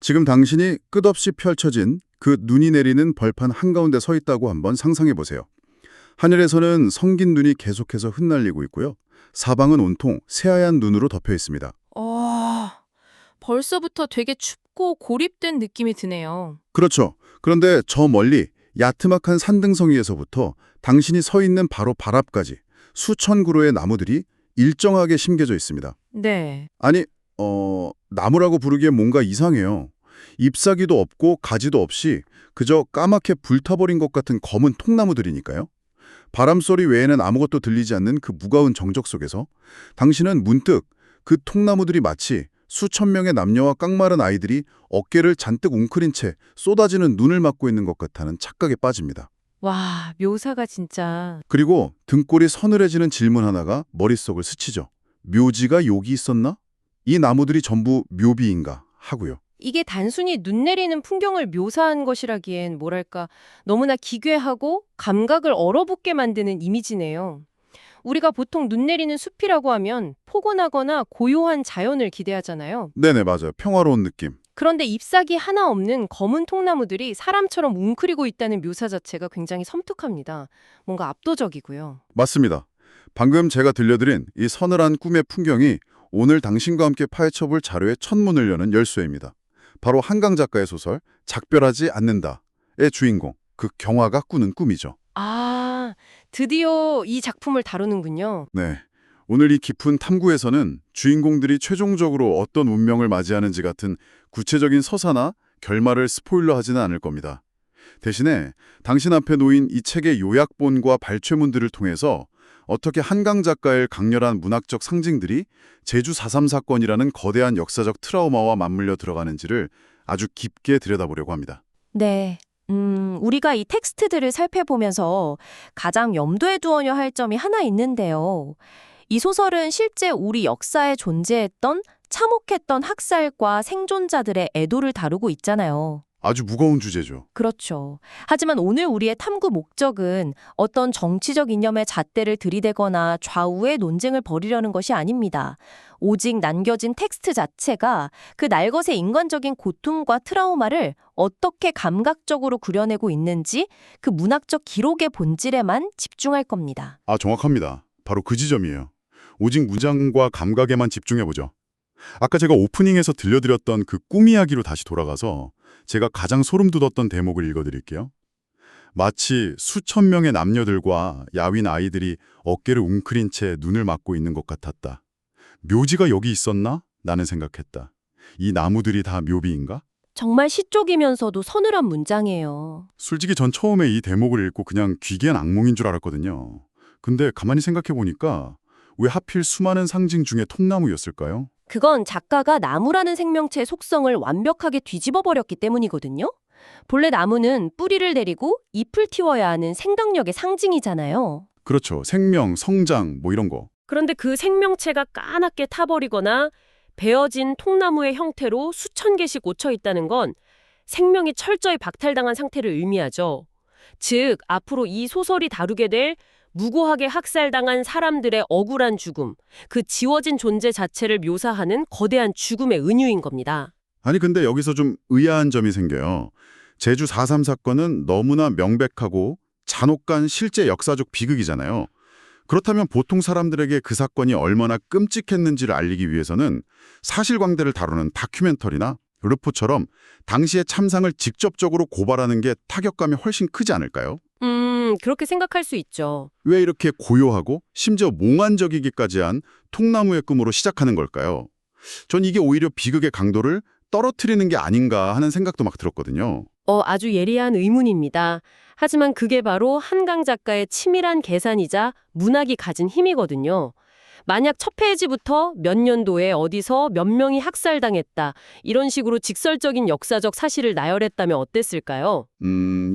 지금 당신이 끝없이 펼쳐진 그 눈이 내리는 벌판 한가운데 서 있다고 한번 상상해 보세요. 하늘에서는 성긴 눈이 계속해서 흩날리고 있고요. 사방은 온통 새하얀 눈으로 덮여 있습니다. 벌써부터 되게 춥고 고립된 느낌이 드네요. 그렇죠. 그런데 저 멀리 야트막한 산등성 위에서부터 당신이 서 있는 바로 발 앞까지 수천 그루의 나무들이 일정하게 심겨져 있습니다. 네. 아니, 나무라고 부르기엔 뭔가 이상해요. 잎사귀도 없고 가지도 없이 그저 까맣게 불타버린 것 같은 검은 통나무들이니까요. 바람소리 외에는 아무것도 들리지 않는 그 무거운 정적 속에서 당신은 문득 그 통나무들이 마치 수천 명의 남녀와 깡마른 아이들이 어깨를 잔뜩 웅크린 채 쏟아지는 눈을 맞고 있는 것 같다는 착각에 빠집니다. 와, 묘사가 진짜. 그리고 등골이 서늘해지는 질문 하나가 머릿속을 스치죠. 묘지가 여기 있었나? 이 나무들이 전부 묘비인가? 하고요. 이게 단순히 눈 내리는 풍경을 묘사한 것이라기엔 뭐랄까 너무나 기괴하고 감각을 얼어붙게 만드는 이미지네요. 우리가 보통 눈 내리는 숲이라고 하면 포근하거나 고요한 자연을 기대하잖아요. 네네, 맞아요. 평화로운 느낌. 그런데 잎사귀 하나 없는 검은 통나무들이 사람처럼 웅크리고 있다는 묘사 자체가 굉장히 섬뜩합니다. 뭔가 압도적이고요. 맞습니다. 방금 제가 들려드린 이 서늘한 꿈의 풍경이 오늘 당신과 함께 파헤쳐볼 자료의 첫문을 여는 열쇠입니다. 바로 한강 작가의 소설 작별하지 않는다의 주인공, 그 경화가 꾸는 꿈이죠. 아, 드디어 이 작품을 다루는군요. 네. 오늘 이 깊은 탐구에서는 주인공들이 최종적으로 어떤 운명을 맞이하는지 같은 구체적인 서사나 결말을 스포일러하지는 않을 겁니다. 대신에 당신 앞에 놓인 이 책의 요약본과 발췌문들을 통해서 어떻게 한강 작가의 강렬한 문학적 상징들이 제주 4.3 사건이라는 거대한 역사적 트라우마와 맞물려 들어가는지를 아주 깊게 들여다보려고 합니다. 네. 우리가 이 텍스트들을 살펴보면서 가장 염두에 두어야 할 점이 하나 있는데요. 이 소설은 실제 우리 역사에 존재했던 참혹했던 학살과 생존자들의 애도를 다루고 있잖아요. 아주 무거운 주제죠. 그렇죠. 하지만 오늘 우리의 탐구 목적은 어떤 정치적 이념의 잣대를 들이대거나 좌우의 논쟁을 벌이려는 것이 아닙니다. 오직 남겨진 텍스트 자체가 그 날것의 인간적인 고통과 트라우마를 어떻게 감각적으로 그려내고 있는지 그 문학적 기록의 본질에만 집중할 겁니다. 아, 정확합니다. 바로 그 지점이에요. 오직 문장과 감각에만 집중해보죠. 아까 제가 오프닝에서 들려드렸던 그 꿈 이야기로 다시 돌아가서 제가 가장 소름 돋았던 대목을 읽어드릴게요. 마치 수천 명의 남녀들과 야윈 아이들이 어깨를 웅크린 채 눈을 맞고 있는 것 같았다. 묘지가 여기 있었나? 나는 생각했다. 이 나무들이 다 묘비인가? 정말 시적이면서도 서늘한 문장이에요. 솔직히 전 처음에 이 대목을 읽고 그냥 귀기한 악몽인 줄 알았거든요. 근데 가만히 생각해보니까 왜 하필 수많은 상징 중에 통나무였을까요? 그건 작가가 나무라는 생명체의 속성을 완벽하게 뒤집어 버렸기 때문이거든요. 본래 나무는 뿌리를 내리고 잎을 틔워야 하는 생각력의 상징이잖아요. 그렇죠. 생명, 성장, 뭐 이런 거. 그런데 그 생명체가 까맣게 타버리거나 베어진 통나무의 형태로 수천 개씩 꽂혀 있다는 건 생명이 철저히 박탈당한 상태를 의미하죠. 즉, 앞으로 이 소설이 다루게 될 무고하게 학살당한 사람들의 억울한 죽음, 그 지워진 존재 자체를 묘사하는 거대한 죽음의 은유인 겁니다. 아니 근데 여기서 좀 의아한 점이 생겨요. 제주 4.3 사건은 너무나 명백하고 잔혹한 실제 역사적 비극이잖아요. 그렇다면 보통 사람들에게 그 사건이 얼마나 끔찍했는지를 알리기 위해서는 사실관계를 다루는 다큐멘터리나 르포처럼 당시의 참상을 직접적으로 고발하는 게 타격감이 훨씬 크지 않을까요? 그렇게 생각할 수 있죠. 왜 이렇게 고요하고 심지어 몽환적이기까지 한 통나무의 꿈으로 시작하는 걸까요? 전 이게 오히려 비극의 강도를 떨어뜨리는 게 아닌가 하는 생각도 막 들었거든요. 아주 예리한 의문입니다. 하지만 그게 바로 한강 작가의 치밀한 계산이자 문학이 가진 힘이거든요. 만약 첫 페이지부터 몇 년도에 어디서 몇 명이 학살당했다, 이런 식으로 직설적인 역사적 사실을 나열했다면 어땠을까요?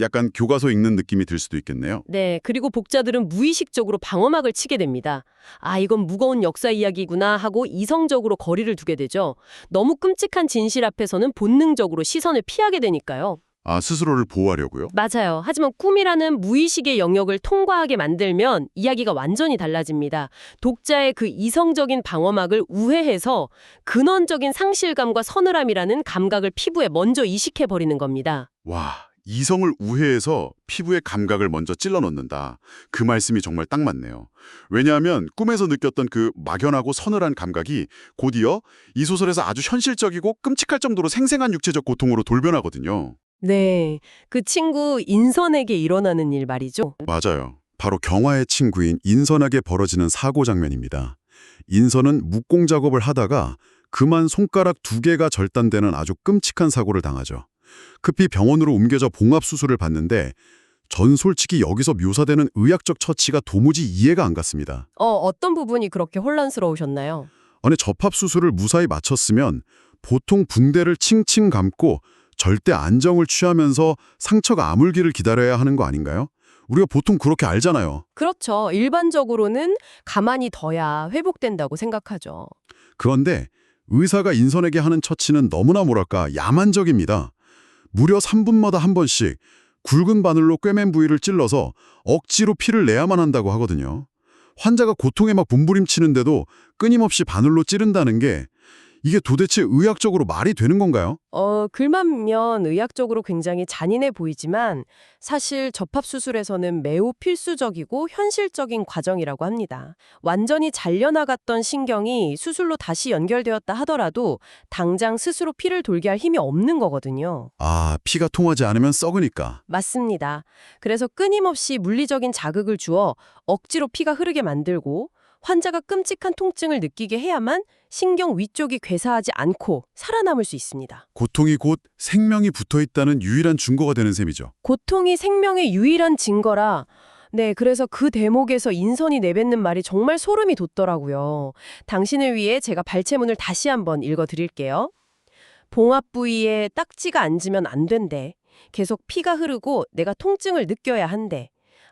약간 교과서 읽는 느낌이 들 수도 있겠네요. 네, 그리고 독자들은 무의식적으로 방어막을 치게 됩니다. 아, 이건 무거운 역사 이야기구나 하고 이성적으로 거리를 두게 되죠. 너무 끔찍한 진실 앞에서는 본능적으로 시선을 피하게 되니까요. 아, 스스로를 보호하려고요? 맞아요. 하지만 꿈이라는 무의식의 영역을 통과하게 만들면 이야기가 완전히 달라집니다. 독자의 그 이성적인 방어막을 우회해서 근원적인 상실감과 서늘함이라는 감각을 피부에 먼저 이식해버리는 겁니다. 와, 이성을 우회해서 피부의 감각을 먼저 찔러 넣는다. 그 말씀이 정말 딱 맞네요. 왜냐하면 꿈에서 느꼈던 그 막연하고 서늘한 감각이 곧이어 이 소설에서 아주 현실적이고 끔찍할 정도로 생생한 육체적 고통으로 돌변하거든요. 네, 그 친구 인선에게 일어나는 일 말이죠. 맞아요. 바로 경화의 친구인 인선에게 벌어지는 사고 장면입니다. 인선은木工 작업을 하다가 그만 손가락 2개가 절단되는 아주 끔찍한 사고를 당하죠. 급히 병원으로 옮겨져 봉합수술을 받는데 전 솔직히 여기서 묘사되는 의학적 처치가 도무지 이해가 안 갔습니다. 어떤 부분이 그렇게 혼란스러우셨나요? 아니 접합수술을 무사히 마쳤으면 보통 붕대를 칭칭 감고 절대 안정을 취하면서 상처가 아물기를 기다려야 하는 거 아닌가요? 우리가 보통 그렇게 알잖아요. 그렇죠. 일반적으로는 가만히 둬야 회복된다고 생각하죠. 그런데 의사가 인선에게 하는 처치는 너무나 뭐랄까 야만적입니다. 무려 3분마다 한 번씩 굵은 바늘로 꿰맨 부위를 찔러서 억지로 피를 내야만 한다고 하거든요. 환자가 고통에 막 몸부림치는데도 끊임없이 바늘로 찌른다는 게 이게 도대체 의학적으로 말이 되는 건가요? 글만 보면 의학적으로 굉장히 잔인해 보이지만 사실 접합수술에서는 매우 필수적이고 현실적인 과정이라고 합니다. 완전히 잘려나갔던 신경이 수술로 다시 연결되었다 하더라도 당장 스스로 피를 돌게 할 힘이 없는 거거든요. 아, 피가 통하지 않으면 썩으니까. 맞습니다. 그래서 끊임없이 물리적인 자극을 주어 억지로 피가 흐르게 만들고 환자가 끔찍한 통증을 느끼게 해야만 신경 위쪽이 괴사하지 않고 살아남을 수 있습니다. 고통이 곧 생명이 붙어있다는 유일한 증거가 되는 셈이죠. 고통이 생명의 유일한 증거라. 네, 그래서 그 대목에서 인선이 내뱉는 말이 정말 소름이 돋더라고요. 당신을 위해 제가 발췌문을 다시 한번 읽어드릴게요. 봉합 부위에 딱지가 앉으면 안 된대. 계속 피가 흐르고 내가 통증을 느껴야 한대.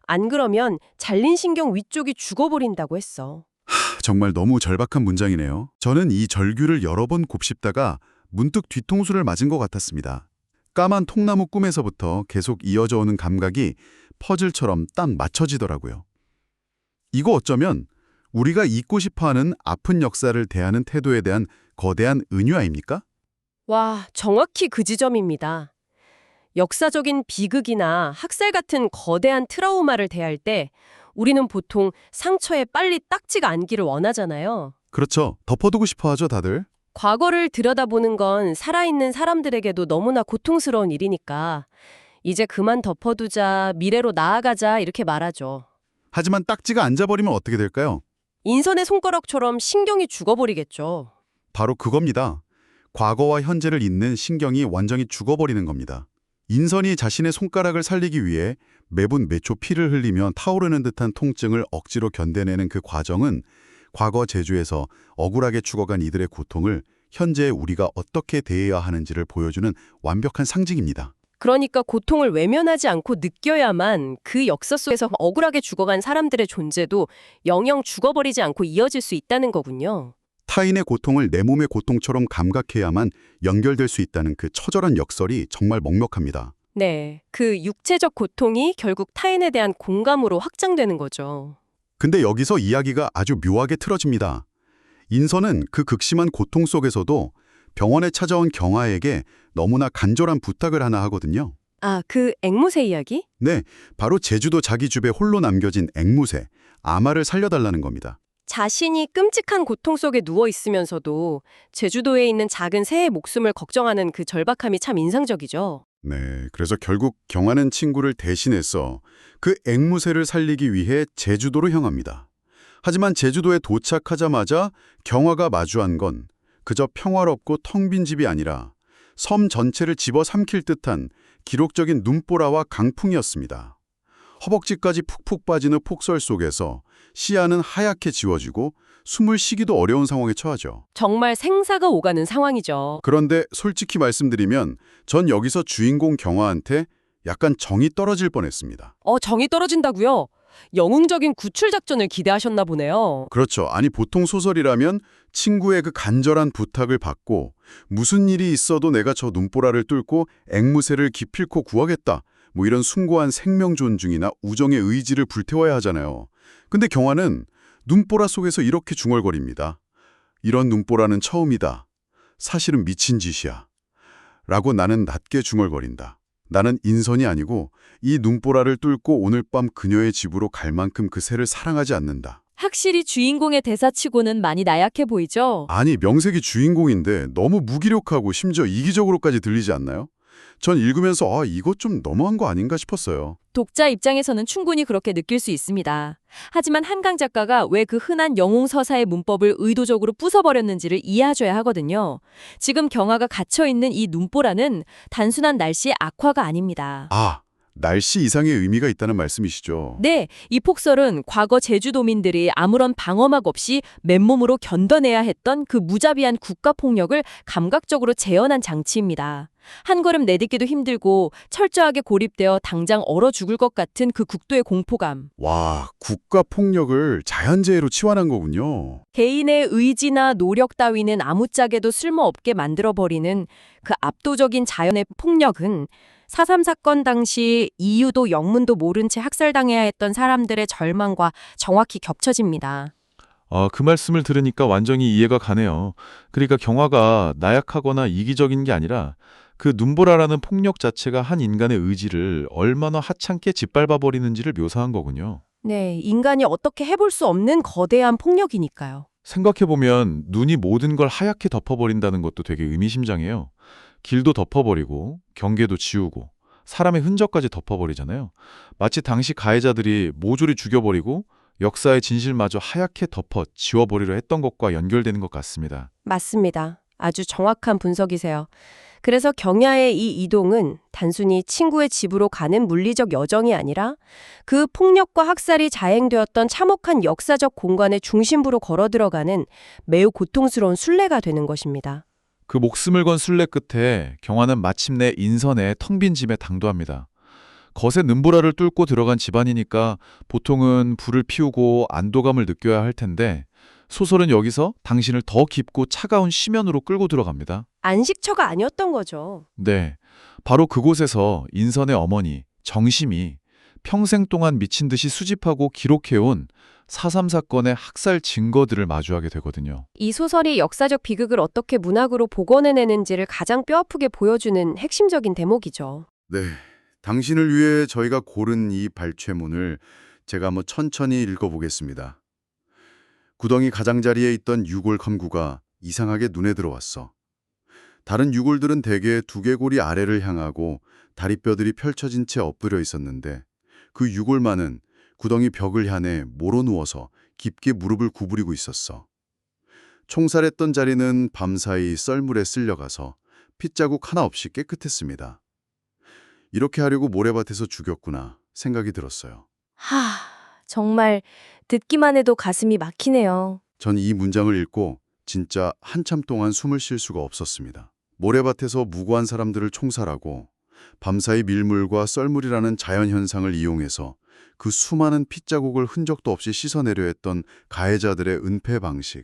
안 그러면 잘린 신경 위쪽이 죽어버린다고 했어. 정말 너무 절박한 문장이네요. 저는 이 절규를 여러 번 곱씹다가 문득 뒤통수를 맞은 것 같았습니다. 까만 통나무 꿈에서부터 계속 이어져 오는 감각이 퍼즐처럼 딱 맞춰지더라고요. 이거 어쩌면 우리가 잊고 싶어하는 아픈 역사를 대하는 태도에 대한 거대한 은유 아닙니까? 와, 정확히 그 지점입니다. 역사적인 비극이나 학살 같은 거대한 트라우마를 대할 때 우리는 보통 상처에 빨리 딱지가 앉기를 원하잖아요. 그렇죠. 덮어두고 싶어 하죠, 다들. 과거를 들여다보는 건 살아있는 사람들에게도 너무나 고통스러운 일이니까 이제 그만 덮어두자, 미래로 나아가자 이렇게 말하죠. 하지만 딱지가 앉아버리면 어떻게 될까요? 인선의 손가락처럼 신경이 죽어버리겠죠. 바로 그겁니다. 과거와 현재를 잇는 신경이 완전히 죽어버리는 겁니다. 인선이 자신의 손가락을 살리기 위해 매분 매초 피를 흘리며 타오르는 듯한 통증을 억지로 견뎌내는 그 과정은 과거 제주에서 억울하게 죽어간 이들의 고통을 현재의 우리가 어떻게 대해야 하는지를 보여주는 완벽한 상징입니다. 그러니까 고통을 외면하지 않고 느껴야만 그 역사 속에서 억울하게 죽어간 사람들의 존재도 영영 죽어버리지 않고 이어질 수 있다는 거군요. 타인의 고통을 내 몸의 고통처럼 감각해야만 연결될 수 있다는 그 처절한 역설이 정말 먹먹합니다. 네, 그 육체적 고통이 결국 타인에 대한 공감으로 확장되는 거죠. 근데 여기서 이야기가 아주 묘하게 틀어집니다. 인선은 그 극심한 고통 속에서도 병원에 찾아온 경아에게 너무나 간절한 부탁을 하나 하거든요. 아, 그 앵무새 이야기? 네, 바로 제주도 자기 집에 홀로 남겨진 앵무새, 아마를 살려달라는 겁니다. 자신이 끔찍한 고통 속에 누워 있으면서도 제주도에 있는 작은 새의 목숨을 걱정하는 그 절박함이 참 인상적이죠. 네, 그래서 결국 경아는 친구를 대신해서 그 앵무새를 살리기 위해 제주도로 향합니다. 하지만 제주도에 도착하자마자 경아가 마주한 건 그저 평화롭고 텅 빈 집이 아니라 섬 전체를 집어삼킬 듯한 기록적인 눈보라와 강풍이었습니다. 허벅지까지 푹푹 빠지는 폭설 속에서 시야는 하얗게 지워지고 숨을 쉬기도 어려운 상황에 처하죠. 정말 생사가 오가는 상황이죠. 그런데 솔직히 말씀드리면 전 여기서 주인공 경아한테 약간 정이 떨어질 뻔했습니다. 정이 떨어진다고요? 영웅적인 구출 작전을 기대하셨나 보네요. 그렇죠. 아니 보통 소설이라면 친구의 그 간절한 부탁을 받고 무슨 일이 있어도 내가 저 눈보라를 뚫고 앵무새를 기필코 구하겠다. 뭐 이런 숭고한 생명 존중이나 우정의 의지를 불태워야 하잖아요. 근데 경화는 눈보라 속에서 이렇게 중얼거립니다. 이런 눈보라는 처음이다. 사실은 미친 짓이야. 라고 나는 낮게 중얼거린다. 나는 인선이 아니고 이 눈보라를 뚫고 오늘 밤 그녀의 집으로 갈 만큼 그 새를 사랑하지 않는다. 확실히 주인공의 대사치고는 많이 나약해 보이죠? 아니 명색이 주인공인데 너무 무기력하고 심지어 이기적으로까지 들리지 않나요? 전 읽으면서 이것 좀 너무한 거 아닌가 싶었어요. 독자 입장에서는 충분히 그렇게 느낄 수 있습니다. 하지만 한강 작가가 왜 그 흔한 영웅 서사의 문법을 의도적으로 부숴버렸는지를 이해하셔야 하거든요. 지금 경화가 갇혀있는 이 눈보라는 단순한 날씨의 악화가 아닙니다. 날씨 이상의 의미가 있다는 말씀이시죠? 네, 이 폭설은 과거 제주도민들이 아무런 방어막 없이 맨몸으로 견뎌내야 했던 그 무자비한 국가폭력을 감각적으로 재현한 장치입니다. 한 걸음 내딛기도 힘들고 철저하게 고립되어 당장 얼어 죽을 것 같은 그 국도의 공포감. 와, 국가 폭력을 자연재해로 치환한 거군요. 개인의 의지나 노력 따위는 아무짝에도 쓸모없게 만들어버리는 그 압도적인 자연의 폭력은 4.3 사건 당시 이유도 영문도 모른 채 학살당해야 했던 사람들의 절망과 정확히 겹쳐집니다. 그 말씀을 들으니까 완전히 이해가 가네요. 그러니까 경화가 나약하거나 이기적인 게 아니라 그 눈보라라는 폭력 자체가 한 인간의 의지를 얼마나 하찮게 짓밟아버리는지를 묘사한 거군요. 네, 인간이 어떻게 해볼 수 없는 거대한 폭력이니까요. 생각해보면 눈이 모든 걸 하얗게 덮어버린다는 것도 되게 의미심장해요. 길도 덮어버리고 경계도 지우고 사람의 흔적까지 덮어버리잖아요. 마치 당시 가해자들이 모조리 죽여버리고 역사의 진실마저 하얗게 덮어 지워버리려 했던 것과 연결되는 것 같습니다. 맞습니다. 아주 정확한 분석이세요. 그래서 경야의 이 이동은 단순히 친구의 집으로 가는 물리적 여정이 아니라 그 폭력과 학살이 자행되었던 참혹한 역사적 공간의 중심부로 걸어 들어가는 매우 고통스러운 순례가 되는 것입니다. 그 목숨을 건 순례 끝에 경화는 마침내 인선의 텅 빈 집에 당도합니다. 거센 눈보라를 뚫고 들어간 집안이니까 보통은 불을 피우고 안도감을 느껴야 할 텐데 소설은 여기서 당신을 더 깊고 차가운 심연으로 끌고 들어갑니다. 안식처가 아니었던 거죠. 네, 바로 그곳에서 인선의 어머니 정심이 평생 동안 미친 듯이 수집하고 기록해온 4.3 사건의 학살 증거들을 마주하게 되거든요. 이 소설이 역사적 비극을 어떻게 문학으로 복원해내는지를 가장 뼈아프게 보여주는 핵심적인 대목이죠. 네, 당신을 위해 저희가 고른 이 발췌문을 제가 한번 천천히 읽어보겠습니다. 구덩이 가장자리에 있던 유골 컴구가 이상하게 눈에 들어왔어. 다른 유골들은 대개 두개골이 아래를 향하고 다리뼈들이 펼쳐진 채 엎드려 있었는데 그 유골만은 구덩이 벽을 향해 모로 누워서 깊게 무릎을 구부리고 있었어. 총살했던 자리는 밤사이 썰물에 쓸려가서 핏자국 하나 없이 깨끗했습니다. 이렇게 하려고 모래밭에서 죽였구나 생각이 들었어요. 정말 듣기만 해도 가슴이 막히네요. 전 이 문장을 읽고 진짜 한참 동안 숨을 쉴 수가 없었습니다. 모래밭에서 무고한 사람들을 총살하고 밤사이 밀물과 썰물이라는 자연현상을 이용해서 그 수많은 핏자국을 흔적도 없이 씻어내려 했던 가해자들의 은폐 방식.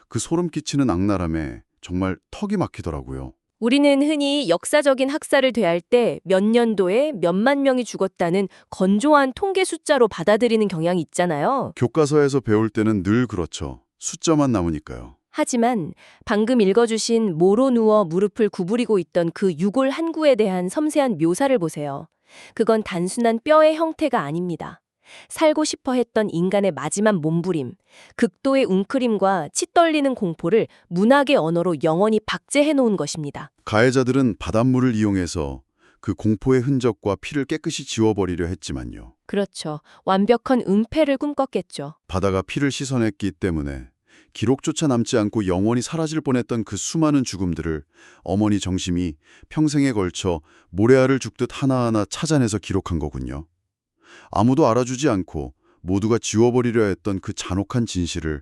그 소름 끼치는 악랄함에 정말 턱이 막히더라고요. 우리는 흔히 역사적인 학살을 대할 때 몇 년도에 몇만 명이 죽었다는 건조한 통계 숫자로 받아들이는 경향이 있잖아요. 교과서에서 배울 때는 늘 그렇죠. 숫자만 남으니까요. 하지만 방금 읽어주신 모로 누워 무릎을 구부리고 있던 그 유골 한 구에 대한 섬세한 묘사를 보세요. 그건 단순한 뼈의 형태가 아닙니다. 살고 싶어 했던 인간의 마지막 몸부림, 극도의 웅크림과 치 떨리는 공포를 문학의 언어로 영원히 박제해 놓은 것입니다. 가해자들은 바닷물을 이용해서 그 공포의 흔적과 피를 깨끗이 지워버리려 했지만요. 그렇죠. 완벽한 은폐를 꿈꿨겠죠. 바다가 피를 씻어냈기 때문에 기록조차 남지 않고 영원히 사라질 뻔했던 그 수많은 죽음들을 어머니 정심이 평생에 걸쳐 모래알을 죽듯 하나하나 찾아내서 기록한 거군요. 아무도 알아주지 않고 모두가 지워버리려 했던 그 잔혹한 진실을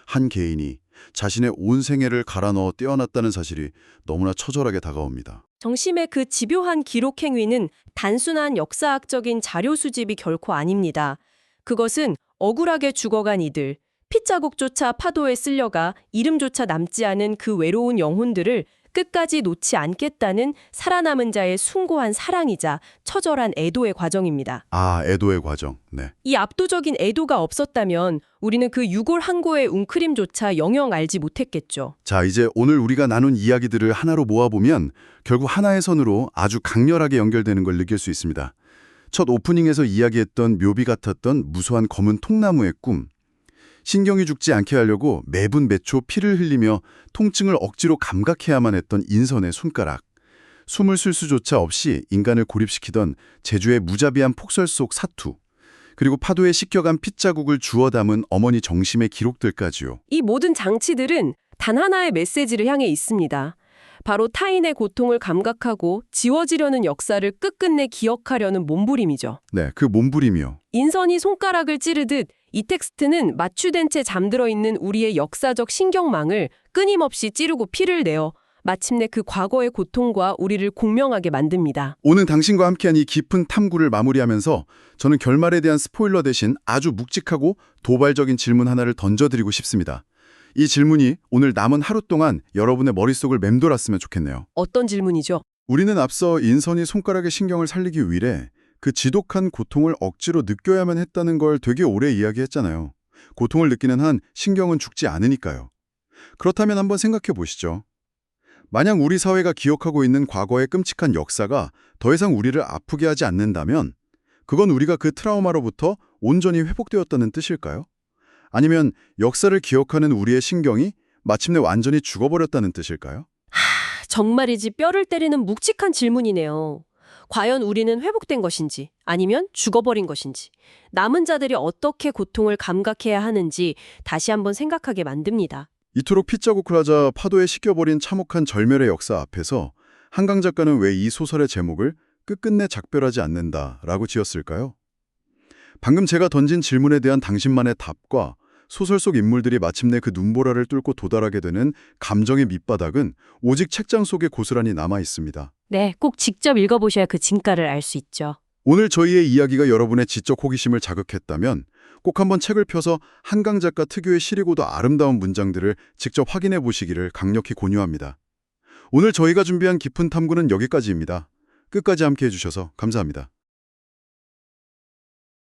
한 개인이 자신의 온 생애를 갈아 넣어 떼어놨다는 사실이 너무나 처절하게 다가옵니다. 정심의 그 집요한 기록 행위는 단순한 역사학적인 자료 수집이 결코 아닙니다. 그것은 억울하게 죽어간 이들, 핏자국조차 파도에 쓸려가 이름조차 남지 않은 그 외로운 영혼들을 끝까지 놓지 않겠다는 살아남은 자의 숭고한 사랑이자 처절한 애도의 과정입니다. 아, 애도의 과정. 네. 이 압도적인 애도가 없었다면 우리는 그 유골 항고의 웅크림조차 영영 알지 못했겠죠. 자, 이제 오늘 우리가 나눈 이야기들을 하나로 모아보면 결국 하나의 선으로 아주 강렬하게 연결되는 걸 느낄 수 있습니다. 첫 오프닝에서 이야기했던 묘비 같았던 무수한 검은 통나무의 꿈. 신경이 죽지 않게 하려고 매분 매초 피를 흘리며 통증을 억지로 감각해야만 했던 인선의 손가락. 숨을 쉴 수조차 없이 인간을 고립시키던 제주의 무자비한 폭설 속 사투. 그리고 파도에 씻겨간 핏자국을 주워 담은 어머니 정심의 기록들까지요. 이 모든 장치들은 단 하나의 메시지를 향해 있습니다. 바로 타인의 고통을 감각하고 지워지려는 역사를 끝끝내 기억하려는 몸부림이죠. 네, 그 몸부림이요. 인선이 손가락을 찌르듯 이 텍스트는 마취된 채 잠들어 있는 우리의 역사적 신경망을 끊임없이 찌르고 피를 내어 마침내 그 과거의 고통과 우리를 공명하게 만듭니다. 오늘 당신과 함께한 이 깊은 탐구를 마무리하면서 저는 결말에 대한 스포일러 대신 아주 묵직하고 도발적인 질문 하나를 던져드리고 싶습니다. 이 질문이 오늘 남은 하루 동안 여러분의 머릿속을 맴돌았으면 좋겠네요. 어떤 질문이죠? 우리는 앞서 인선이 손가락의 신경을 살리기 위해 그 지독한 고통을 억지로 느껴야만 했다는 걸 되게 오래 이야기했잖아요. 고통을 느끼는 한 신경은 죽지 않으니까요. 그렇다면 한번 생각해 보시죠. 만약 우리 사회가 기억하고 있는 과거의 끔찍한 역사가 더 이상 우리를 아프게 하지 않는다면 그건 우리가 그 트라우마로부터 온전히 회복되었다는 뜻일까요? 아니면 역사를 기억하는 우리의 신경이 마침내 완전히 죽어버렸다는 뜻일까요? 정말이지 뼈를 때리는 묵직한 질문이네요. 과연 우리는 회복된 것인지 아니면 죽어버린 것인지 남은 자들이 어떻게 고통을 감각해야 하는지 다시 한번 생각하게 만듭니다. 이토록 핏자국을 하자 파도에 씻겨버린 참혹한 절멸의 역사 앞에서 한강 작가는 왜 이 소설의 제목을 끝끝내 작별하지 않는다라고 지었을까요? 방금 제가 던진 질문에 대한 당신만의 답과 소설 속 인물들이 마침내 그 눈보라를 뚫고 도달하게 되는 감정의 밑바닥은 오직 책장 속에 고스란히 남아 있습니다. 네, 꼭 직접 읽어보셔야 그 진가를 알 수 있죠. 오늘 저희의 이야기가 여러분의 지적 호기심을 자극했다면 꼭 한번 책을 펴서 한강 작가 특유의 시리고도 아름다운 문장들을 직접 확인해 보시기를 강력히 권유합니다. 오늘 저희가 준비한 깊은 탐구는 여기까지입니다. 끝까지 함께해 주셔서 감사합니다.